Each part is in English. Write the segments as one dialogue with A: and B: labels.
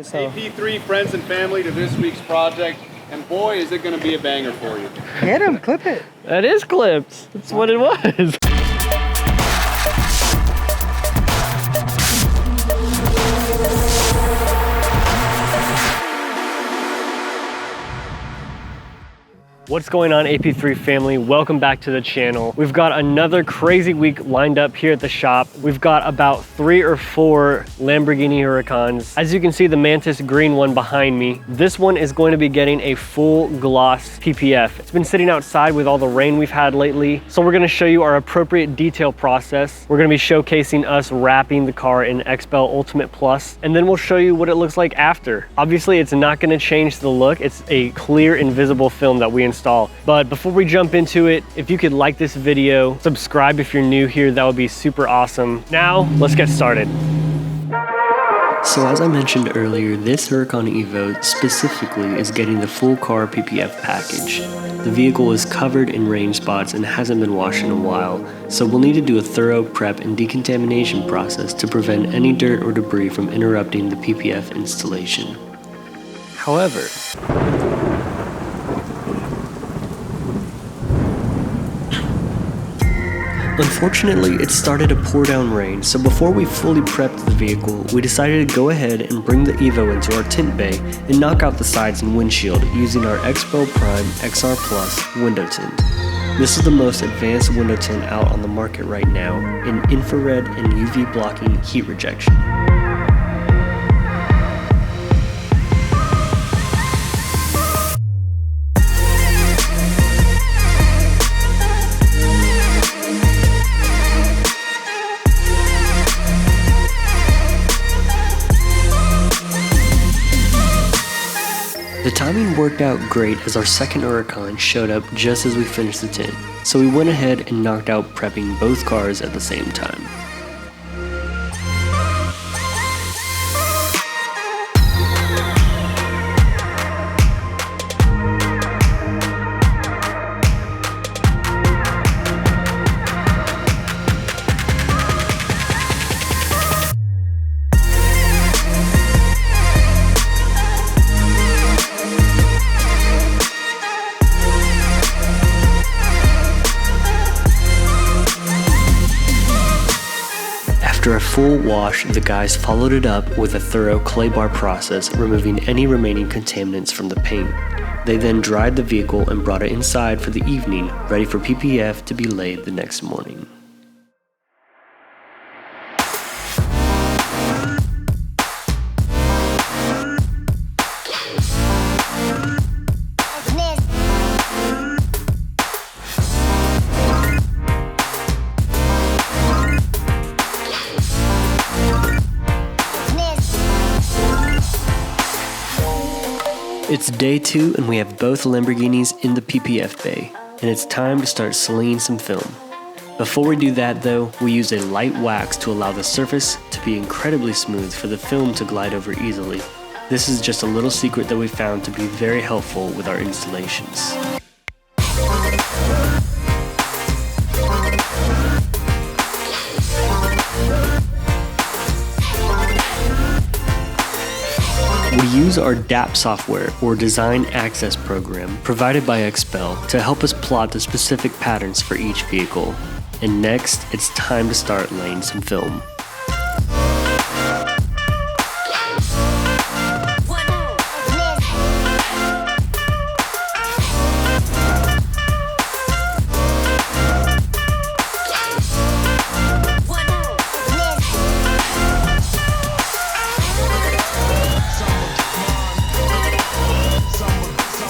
A: So.
B: AP3 friends and family to this week's project, and boy is it going to be a banger for you.
A: Hit him, clip it.
C: That is clipped. That's what it was. What's going on, AP3 family? Welcome back to the channel. We've got another crazy week lined up here at the shop. We've got about 3 or 4 Lamborghini Huracans. As you can see, the Mantis green one behind me. This one is going to be getting a full gloss PPF. It's been sitting outside with all the rain we've had lately. So we're gonna show you our appropriate detail process. We're gonna be showcasing us wrapping the car in XPEL Ultimate Plus, and then we'll show you what it looks like after. Obviously, it's not gonna change the look. It's a clear, invisible film that we install. But before we jump into it, if you could like this video, subscribe if you're new here, that would be super awesome. Now, let's get started. So as I mentioned earlier, this Huracan Evo specifically is getting the full car PPF package. The vehicle is covered in rain spots and hasn't been washed in a while, so we'll need to do a thorough prep and decontamination process to prevent any dirt or debris from interrupting the PPF installation. However, unfortunately, it started to pour down rain, so before we fully prepped the vehicle, we decided to go ahead and bring the Evo into our tint bay and knock out the sides and windshield using our XPEL Prime XR Plus window tint. This is the most advanced window tint out on the market right now in infrared and UV blocking heat rejection. The timing worked out great as our second Huracan showed up just as we finished the tint, so we went ahead and knocked out prepping both cars at the same time. After a full wash, the guys followed it up with a thorough clay bar process, removing any remaining contaminants from the paint. They then dried the vehicle and brought it inside for the evening, ready for PPF to be laid the next morning. It's day 2 and we have both Lamborghinis in the PPF bay, and it's time to start sleeing some film. Before we do that though, we use a light wax to allow the surface to be incredibly smooth for the film to glide over easily. This is just a little secret that we found to be very helpful with our installations. We use our DAP software, or Design Access Program, provided by XPEL to help us plot the specific patterns for each vehicle. And next, it's time to start laying some film.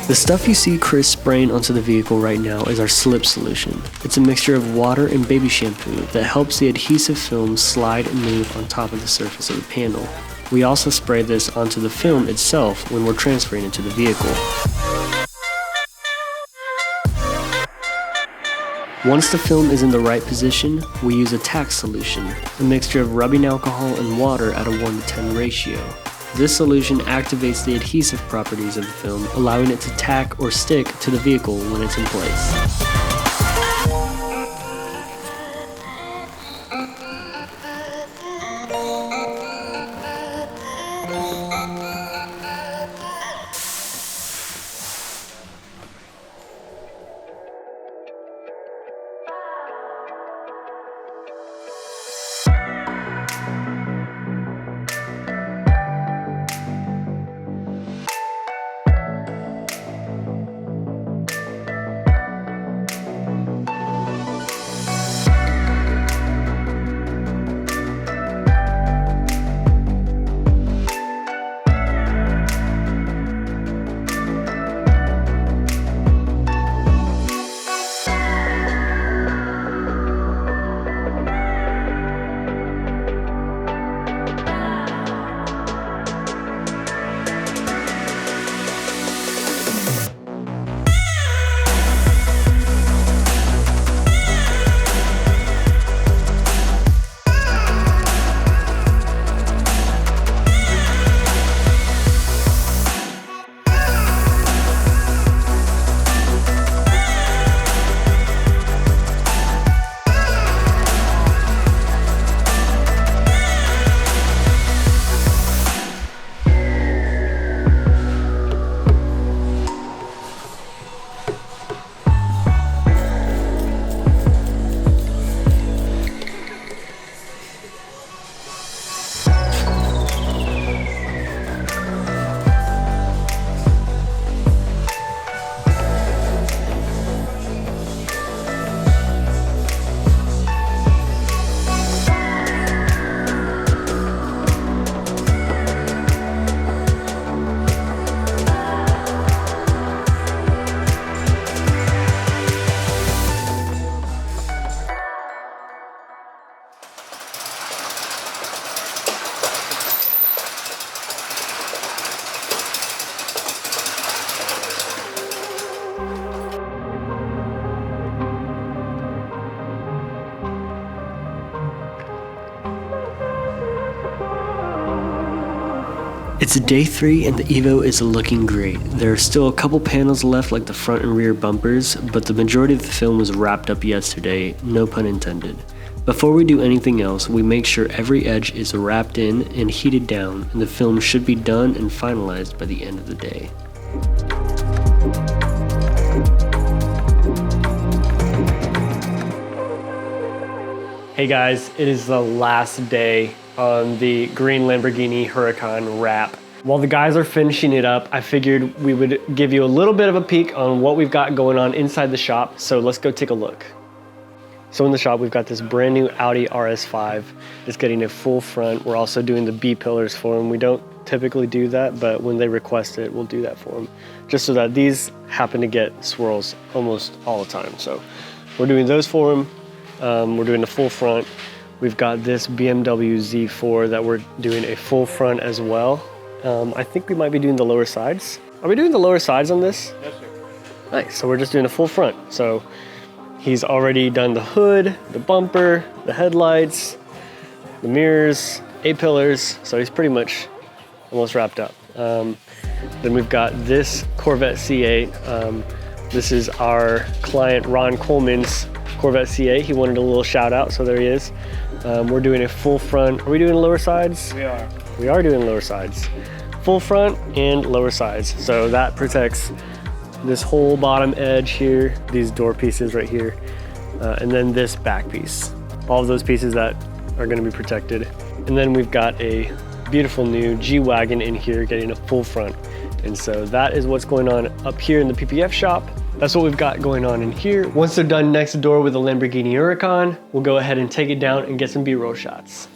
C: The stuff you see Chris spraying onto the vehicle right now is our slip solution. It's a mixture of water and baby shampoo that helps the adhesive film slide and move on top of the surface of the panel. We also spray this onto the film itself when we're transferring it to the vehicle. Once the film is in the right position, we use a Tack Solution, a mixture of rubbing alcohol and water at a 1:10 ratio. This solution activates the adhesive properties of the film, allowing it to tack or stick to the vehicle when it's in place. It's day 3 and the Evo is looking great. There are still a couple panels left like the front and rear bumpers, but the majority of the film was wrapped up yesterday, no pun intended. Before we do anything else, we make sure every edge is wrapped in and heated down, and the film should be done and finalized by the end of the day. Hey guys, it is the last day on the green Lamborghini Huracan wrap. While the guys are finishing it up, I figured we would give you a little bit of a peek on what we've got going on inside the shop, so let's go take a look. So in the shop, we've got this brand new Audi RS5. It's getting a full front. We're also doing the B pillars for them. We don't typically do that, but when they request it, we'll do that for them. Just so that these happen to get swirls almost all the time. So we're doing those for them. We're doing the full front. We've got this BMW Z4 that we're doing a full front as well. I think we might be doing the lower sides. Are we doing the lower sides on this?
B: Yes, sir.
C: Nice, so we're just doing a full front. So he's already done the hood, the bumper, the headlights, the mirrors, A-pillars, so he's pretty much almost wrapped up. Then we've got this Corvette C8. This is our client Ron Coleman's Corvette C8. He wanted a little shout out, so there he is. We're doing a full front. Are we doing lower sides?
B: We are.
C: We are doing lower sides. Full front and lower sides. So that protects this whole bottom edge here, these door pieces right here, and then this back piece. All of those pieces that are gonna be protected. And then we've got a beautiful new G-Wagon in here getting a full front. And so that is what's going on up here in the PPF shop. That's what we've got going on in here. Once they're done next door with the Lamborghini Huracan, we'll go ahead and take it down and get some B-roll shots.